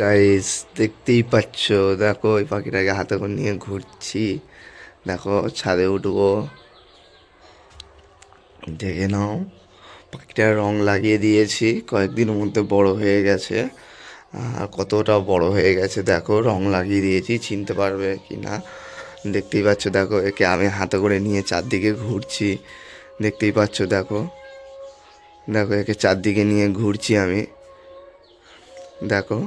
Guys, দেখতেই পাচ্ছ, দেখো ওই পাখিটাকে হাতে করে নিয়ে ঘুরছি। দেখো ছাদে উঠবো, দেখে নাও। পাখিটার রং লাগিয়ে দিয়েছি, কয়েকদিনের মধ্যে বড় হয়ে গেছে। আর কতটা বড় হয়ে গেছে দেখো, রং লাগিয়ে দিয়েছি, চিনতে পারবে কি না দেখতেই পাচ্ছ। দেখো একে আমি হাতে করে নিয়ে চারদিকে ঘুরছি, দেখতেই পাচ্ছ। দেখো দেখো একে চারদিকে নিয়ে ঘুরছি আমি। দেখো,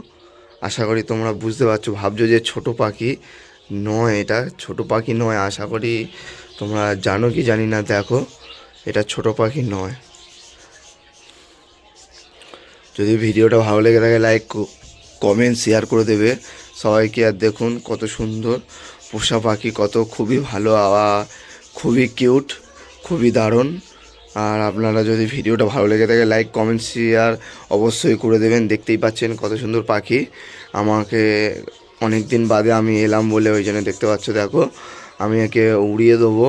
আশা করি তোমরা বুঝতে পারছো। ভাবছো যে ছোট পাখি নয়, এটা ছোট পাখি নয়। আশা করি তোমরা জানো কি জানি না। দেখো, এটা ছোট পাখি নয়। যদি ভিডিওটা ভালো লেগে থাকে লাইক কমেন্ট শেয়ার করে দেবে সবাইকে। আর দেখুন কত সুন্দর পোষা পাখি, কত খুবই ভালো, খুবই কিউট, খুবই দারুণ। আর আপনারা যদি ভিডিওটা ভালো লেগে থাকে লাইক কমেন্ট শেয়ার অবশ্যই করে দেবেন। দেখতেই পাচ্ছেন কত সুন্দর পাখি। আমাকে অনেক দিন বাদে আমি এলাম বলে ওই জন্য দেখতে পাচ্ছ। দেখো আমি একে উড়িয়ে দেবো,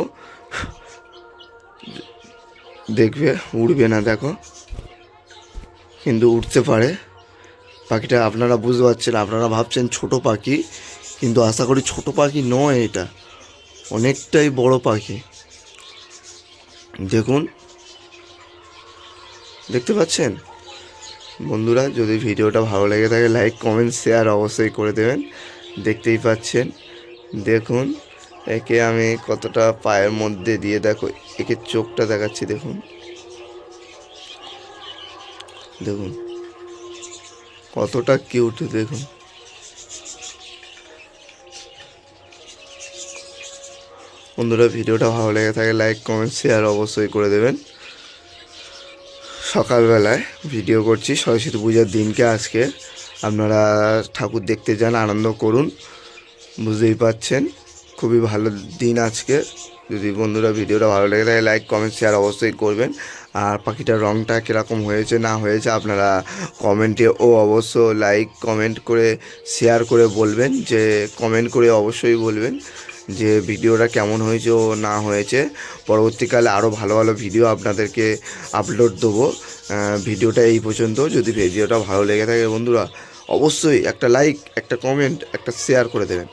দেখবে উড়বে না। দেখো কিন্তু উঠতে পারে পাখিটা। আপনারা বুঝতে পারছেন, আপনারা ভাবছেন ছোট পাখি, কিন্তু আশা করি ছোট পাখি নয়, এটা অনেকটাই বড় পাখি। দেখুন, দেখতে পাচ্ছেন বন্ধুরা। যদি ভিডিওটা ভালো লেগে থাকে লাইক কমেন্ট শেয়ার অবশ্যই করে দেবেন। দেখতেই পাচ্ছেন, দেখুন একে আমি কতটা পায়ের মধ্যে দিয়ে, দেখো একে চোখটা দেখাচ্ছি। দেখুন দেখুন কতটা কিউট। দেখুন বন্ধুরা, ভিডিওটা ভালো লেগে থাকে লাইক কমেন্ট শেয়ার অবশ্যই করে দেবেন। সকালবেলায় ভিডিও করছি সরস্বতী পূজার দিনকে। আজকে আপনারা ঠাকুর দেখতে যান, আনন্দ করুন। বুঝতেই পাচ্ছেন খুবই ভালো দিন আজকে। যদি বন্ধুরা ভিডিওটা ভালো লেগে থাকে লাইক কমেন্ট শেয়ার অবশ্যই করবেন। আর পাখিটার রঙটা কীরকম হয়েছে না হয়েছে আপনারা কমেন্টে অবশ্য লাইক কমেন্ট করে শেয়ার করে বলবেন। যে কমেন্ট করে অবশ্যই বলবেন যে ভিডিওটা কেমন হয়েছে ও না হয়েছে। পরবর্তীকালে আরও ভালো ভালো ভিডিও আপনাদেরকে আপলোড দেবো। ভিডিওটা এই পর্যন্ত। যদি ভিডিওটা ভালো লেগে থাকে বন্ধুরা অবশ্যই একটা লাইক, একটা কমেন্ট, একটা শেয়ার করে দেবেন।